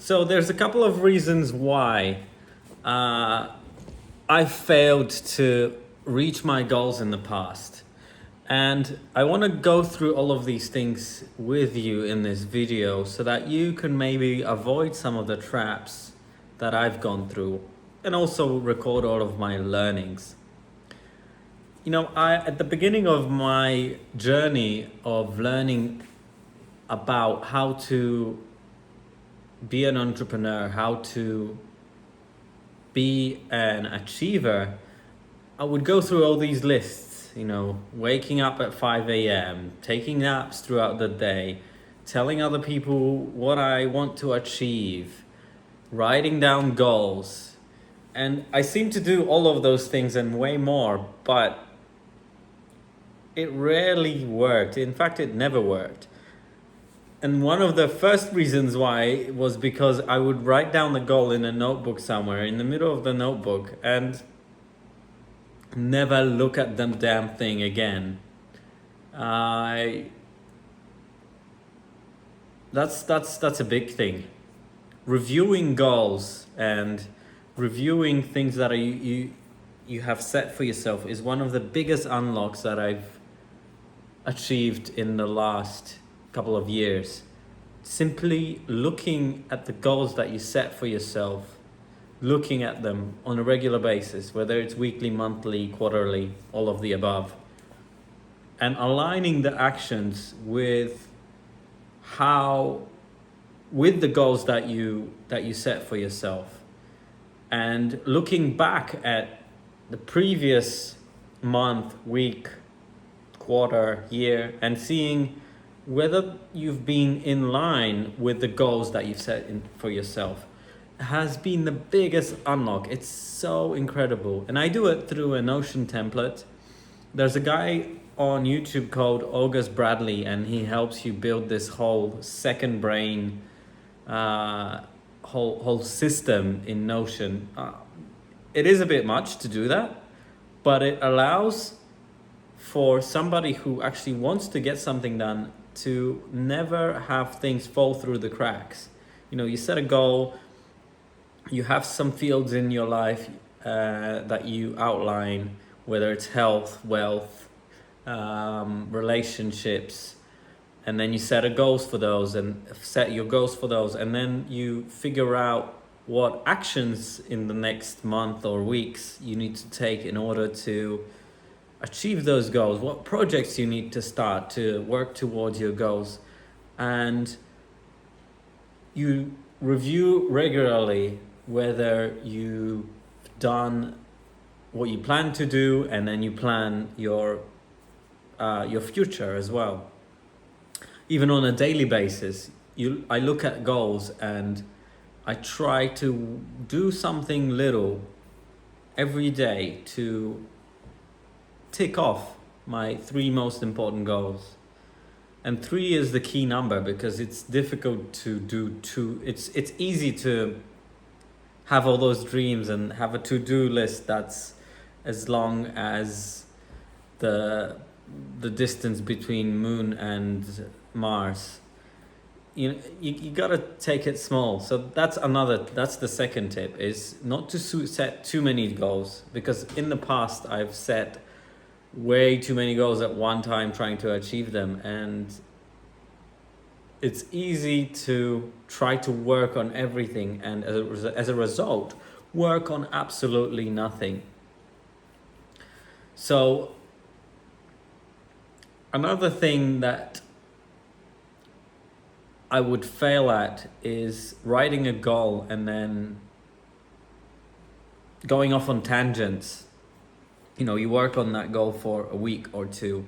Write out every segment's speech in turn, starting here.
So there's a couple of reasons why I failed to reach my goals in the past. And I want to go through all of these things with you in this video so that you can maybe avoid some of the traps that I've gone through and also record all of my learnings. You know, at the beginning of my journey of learning about how to be an entrepreneur, how to be an achiever, I would go through all these lists, you know, waking up at 5 a.m., taking naps throughout the day, telling other people what I want to achieve, writing down goals. And I seem to do all of those things and way more, but it rarely worked. In fact, it never worked. And one of the first reasons why was because I would write down the goal in a notebook somewhere in the middle of the notebook and never look at the damn thing again. That's a big thing. Reviewing goals and reviewing things that you have set for yourself is one of the biggest unlocks that I've achieved in the last couple of years. Simply looking at the goals that you set for yourself, looking at them on a regular basis, whether it's weekly, monthly, quarterly, all of the above, and aligning the actions with the goals that you set for yourself, and looking back at the previous month, week, quarter, year, and seeing whether you've been in line with the goals that you've set for yourself has been the biggest unlock. It's so incredible. And I do it through a Notion template. There's a guy on YouTube called August Bradley, and he helps you build this whole second brain, whole system in Notion. It is a bit much to do that, but it allows for somebody who actually wants to get something done to never have things fall through the cracks. You know, you set a goal, you have some fields in your life that you outline, whether it's health, wealth, relationships, and then you set your goals for those, and then you figure out what actions in the next month or weeks you need to take in order to achieve those goals, what projects you need to start to work towards your goals. And you review regularly whether you've done what you plan to do, and then you plan your future as well. Even on a daily basis, I look at goals and I try to do something little every day to tick off my 3 most important goals. And 3 is the key number because it's difficult to do 2. It's easy to have all those dreams and have a to-do list that's as long as the distance between Moon and Mars. You gotta take it small. So that's the second tip, is not to set too many goals, because in the past I've set way too many goals at one time trying to achieve them, and it's easy to try to work on everything and as a result work on absolutely nothing. So another thing that I would fail at is writing a goal and then going off on tangents. You know, you work on that goal for a week or 2,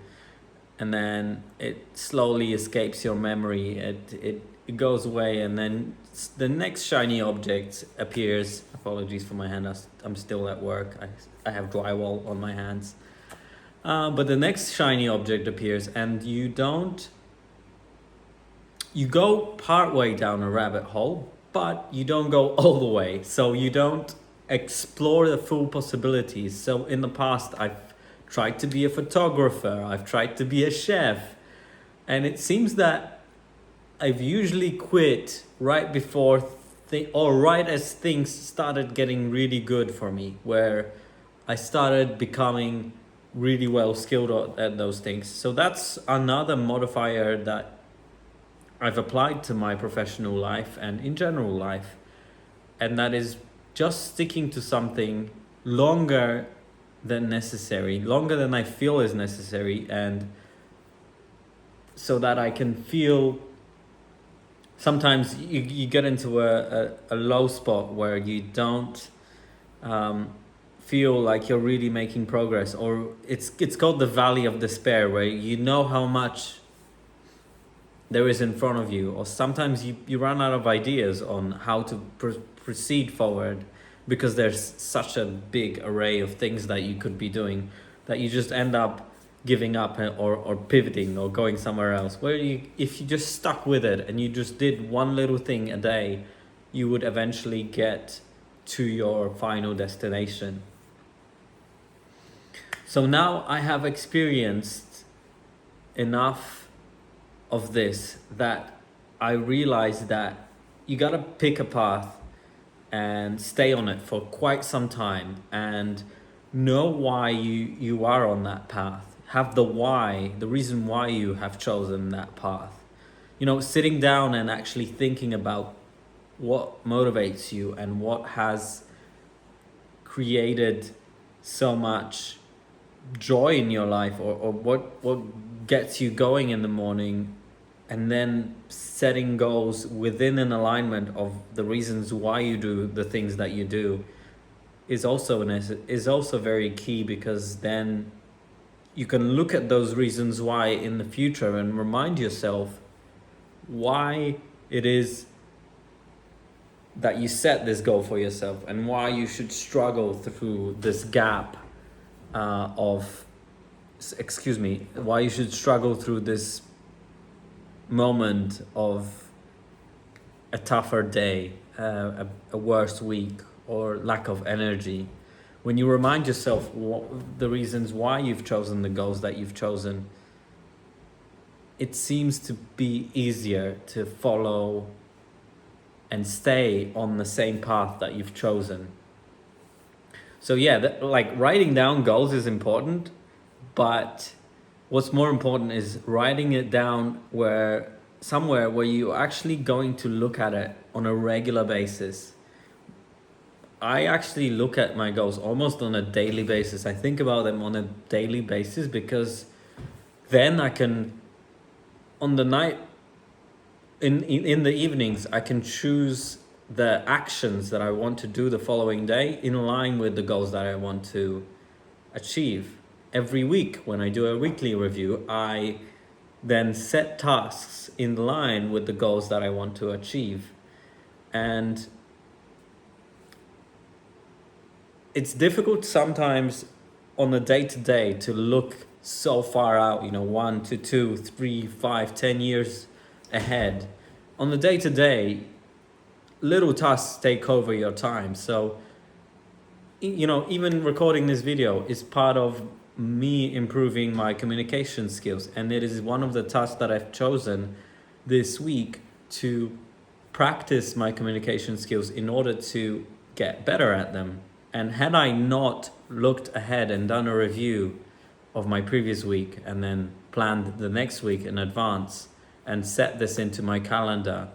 and then it slowly escapes your memory. It goes away, and then the next shiny object appears. Apologies for my hand, I'm still at work. I have drywall on my hands. But the next shiny object appears, and you go partway down a rabbit hole, but you don't go all the way. So you don't explore the full possibilities. So in the past, I've tried to be a photographer, I've tried to be a chef, and it seems that I've usually quit right before or right as things started getting really good for me, where I started becoming really well skilled at those things. So that's another modifier that I've applied to my professional life and in general life, and that is just sticking to something longer than necessary, longer than I feel is necessary, and so that I can feel. Sometimes you get into a low spot where you don't feel like you're really making progress, or it's called the valley of despair, where you know how much there is in front of you, or sometimes you run out of ideas on how to proceed forward, because there's such a big array of things that you could be doing, that you just end up giving up, or pivoting or going somewhere else, where if you just stuck with it and you just did one little thing a day, you would eventually get to your final destination. So now I have experienced enough of this that I realize that you gotta pick a path and stay on it for quite some time, and know why you are on that path. Have the why, the reason why you have chosen that path. Sitting down and actually thinking about what motivates you and what has created so much joy in your life, or what gets you going in the morning, and then setting goals within an alignment of the reasons why you do the things that you do is also very key, because then you can look at those reasons why in the future and remind yourself why it is that you set this goal for yourself, and why you should struggle through this gap why you should struggle through this moment of a tougher day, a worse week, or lack of energy. When you remind yourself the reasons why you've chosen the goals that you've chosen, it seems to be easier to follow and stay on the same path that you've chosen. So yeah, writing down goals is important, but what's more important is writing it down somewhere where you're actually going to look at it on a regular basis. I actually look at my goals almost on a daily basis. I think about them on a daily basis, because then I can, on the night, in the evenings, I can choose the actions that I want to do the following day in line with the goals that I want to achieve. Every week, when I do a weekly review, I then set tasks in line with the goals that I want to achieve. And it's difficult sometimes on a day-to-day to look so far out, 1 to 2, 3, 5, 10 years ahead. On the day-to-day, little tasks take over your time. So, even recording this video is part of me improving my communication skills. And it is one of the tasks that I've chosen this week to practice my communication skills in order to get better at them. And had I not looked ahead and done a review of my previous week, and then planned the next week in advance, and set this into my calendar,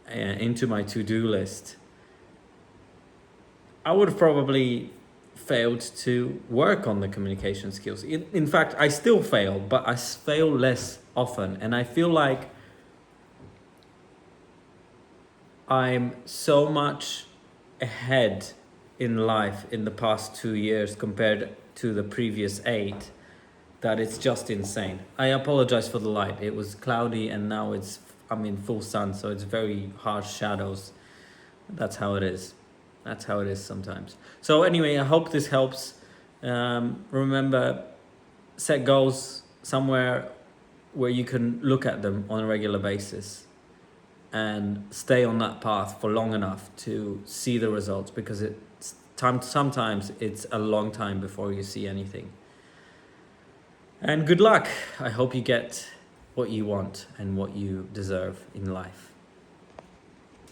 into my to-do list, I would have probably failed to work on the communication skills. In fact, I still fail, but I fail less often. And I feel like I'm so much ahead in life in the past 2 years compared to the previous 8 that it's just insane. I apologize for the light. It was cloudy and now I'm in full sun, so it's very harsh shadows. That's how it is. That's how it is sometimes. So anyway, I hope this helps. Remember, set goals somewhere where you can look at them on a regular basis and stay on that path for long enough to see the results, because sometimes it's a long time before you see anything. And good luck. I hope you get what you want and what you deserve in life.